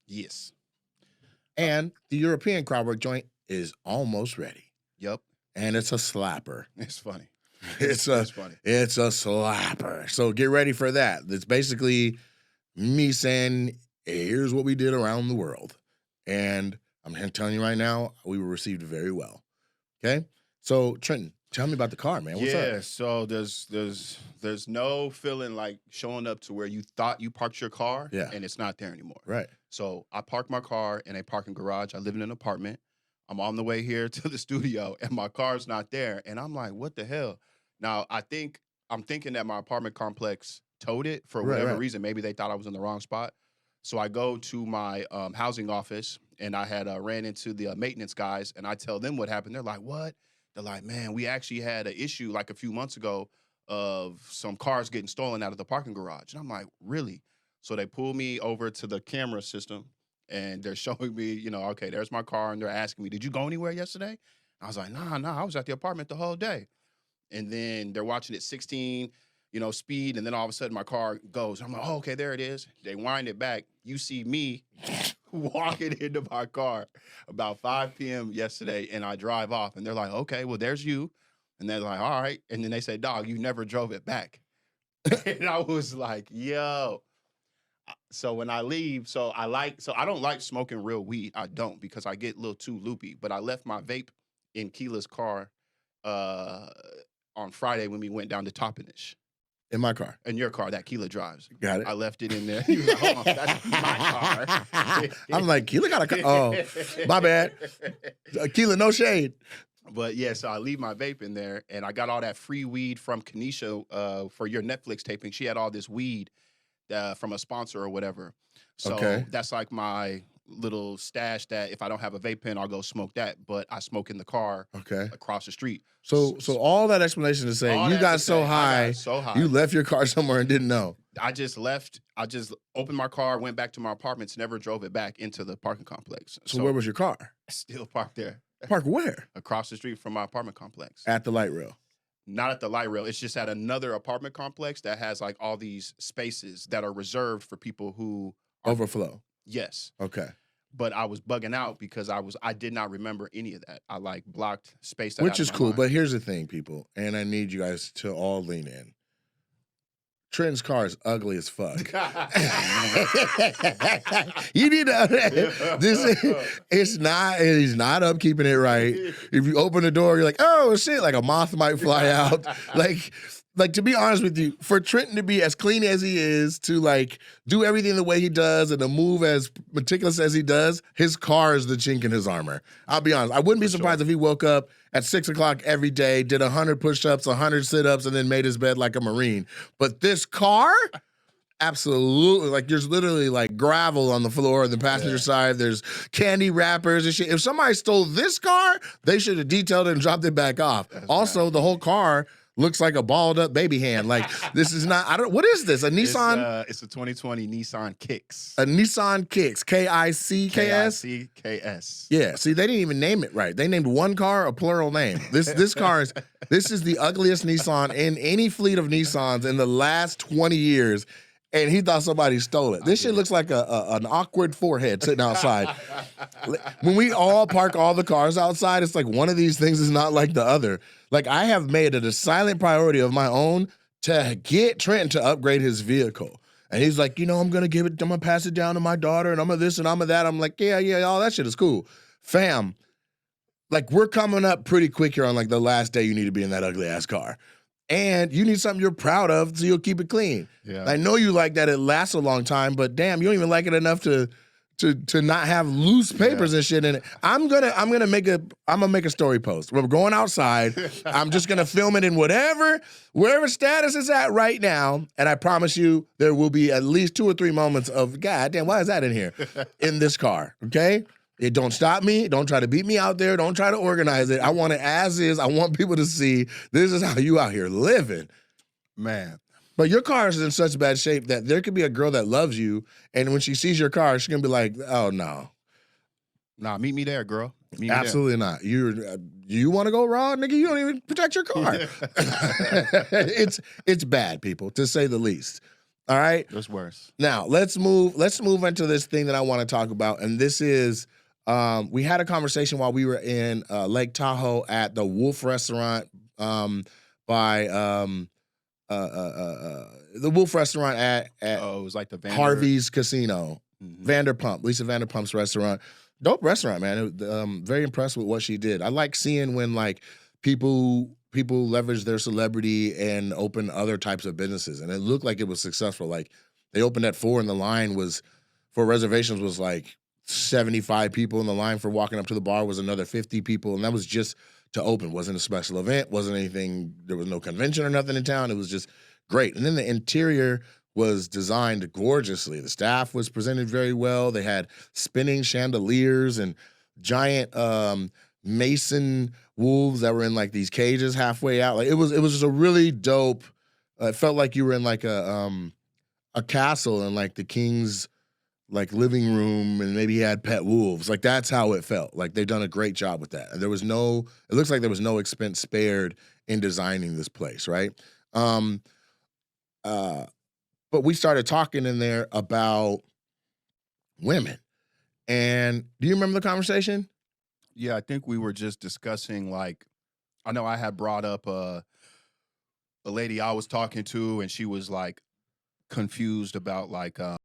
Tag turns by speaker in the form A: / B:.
A: Yes.
B: And the European crowd work joint is almost ready.
A: Yep.
B: And it's a slapper.
A: It's funny.
B: It's
A: funny.
B: It's a slapper. So get ready for that. It's basically me saying, hey, here's what we did around the world. And I'm telling you right now, we were received very well. Okay? So Trenton, tell me about the car, man. What's up?
A: So there's no feeling like showing up to where you thought you parked your car and it's not there anymore.
B: Right.
A: So I parked my car in a parking garage. I live in an apartment. I'm on the way here to the studio and my car's not there. And I'm like, what the hell? Now I'm thinking that my apartment complex towed it for whatever reason. Maybe they thought I was in the wrong spot. So I go to my housing office and I had ran into the maintenance guys and I tell them what happened. They're like, what? They're like, man, we actually had an issue like a few months ago of some cars getting stolen out of the parking garage. And I'm like, really? So they pull me over to the camera system and they're showing me, okay, there's my car. And they're asking me, did you go anywhere yesterday? I was like, nah, I was at the apartment the whole day. And then they're watching it 16, speed. And then all of a sudden my car goes. I'm like, oh, okay, there it is. They wind it back. You see me walking into my car about 5 p.m. yesterday, and I drive off. And they're like, okay, well, there's you. And they're like, all right. And then they say, dog, you never drove it back. And I was like, yo. So when I leave, I don't like smoking real weed. I don't, because I get a little too loopy. But I left my vape in Keela's car on Friday when we went down to Toppenish.
B: In my car.
A: In your car that Keela drives.
B: Got it.
A: I left it in there. He was like, hold on, that's my car.
B: I'm like, Keela got a car. Oh, my bad. Keela, no shade.
A: But yeah, so I leave my vape in there, and I got all that free weed from Kanisha for your Netflix taping. She had all this weed from a sponsor or whatever. So that's like my little stash that if I don't have a vape pen, I'll go smoke that. But I smoke in the car across the street.
B: So all that explanation to say, you got so high, you left your car somewhere and didn't know.
A: I just left. I just opened my car, went back to my apartments, never drove it back into the parking complex.
B: So where was your car?
A: Still parked there.
B: Parked where?
A: Across the street from my apartment complex.
B: At the light rail.
A: Not at the light rail. It's just at another apartment complex that has like all these spaces that are reserved for people who
B: overflow.
A: Yes.
B: Okay.
A: But I was bugging out because I did not remember any of that. I like blocked space that
B: which is cool.
A: mind.
B: But here's the thing, people, and I need you guys to all lean in. Trenton's car is ugly as fuck. You need to. He's not up keeping it right. If you open the door, you're like, oh shit, like a moth might fly out. Like to be honest with you, for Trenton to be as clean as he is, to like do everything the way he does, and to move as meticulous as he does, his car is the chink in his armor. I'll be honest. I wouldn't be surprised if he woke up at 6 o'clock every day, did 100 push-ups, 100 sit-ups, and then made his bed like a Marine. But this car, absolutely, like there's literally like gravel on the floor on the passenger side. There's candy wrappers and shit. If somebody stole this car, they should have detailed it and dropped it back off. Also, the whole car looks like a balled up baby hand. Like this is not. What is this? A Nissan?
A: It's a 2020 Nissan Kicks.
B: A Nissan Kicks. K-I-C-K-S.
A: K-I-C-K-S.
B: Yeah. See, they didn't even name it right. They named one car a plural name. This car is. This is the ugliest Nissan in any fleet of Nissans in the last 20 years. And he thought somebody stole it. This shit looks like an awkward forehead sitting outside. When we all park all the cars outside, it's like one of these things is not like the other. Like I have made it a silent priority of my own to get Trenton to upgrade his vehicle. And he's like, I'm gonna pass it down to my daughter, and I'm gonna this and I'm gonna that. I'm like, yeah, all that shit is cool. Fam, like we're coming up pretty quick here on like the last day you need to be in that ugly ass car. And you need something you're proud of so you'll keep it clean. Yeah. I know you like that it lasts a long time, but damn, you don't even like it enough to not have loose papers and shit in it. I'm gonna make a story post. We're going outside. I'm just gonna film it in wherever status it's at right now. And I promise you there will be at least 2 or 3 moments of God damn, why is that in here? In this car. Okay? It don't stop me. Don't try to beat me out there. Don't try to organize it. I want it as is. I want people to see this is how you out here living. Man. But your car is in such bad shape that there could be a girl that loves you, and when she sees your car, she's going to be like, oh, no.
A: Nah, meet me there, girl.
B: Absolutely not. You want to go raw, nigga? You don't even protect your car. It's bad, people, to say the least. All right.
A: There's worse.
B: Now let's move into this thing that I want to talk about, and this is we had a conversation while we were in Lake Tahoe at the Wolf Restaurant by the Wolf Restaurant at
A: Oh, it was like the
B: Harvey's Casino,
A: Mhm.
B: Vanderpump, Lisa Vanderpump's restaurant. Dope restaurant, man. Very impressed with what she did. I like seeing when like people leverage their celebrity and open other types of businesses, and it looked like it was successful. Like they opened at 4, and the line was for reservations was like 75 people, and the line for walking up to the bar was another 50 people, and that was just to open. Wasn't a special event, wasn't anything. There was no convention or nothing in town. It was just great. And then the interior was designed gorgeously. The staff was presented very well. They had spinning chandeliers and giant mason wolves that were in like these cages halfway out. Like it was just a really dope. It felt like you were in like a castle and like the king's like living room, and maybe he had pet wolves. Like that's how it felt. Like they've done a great job with that. And there was no. It looks like there was no expense spared in designing this place, right? Um, but we started talking in there about women. And do you remember the conversation?
A: Yeah, I think we were just discussing like I know I had brought up a lady I was talking to, and she was like confused about like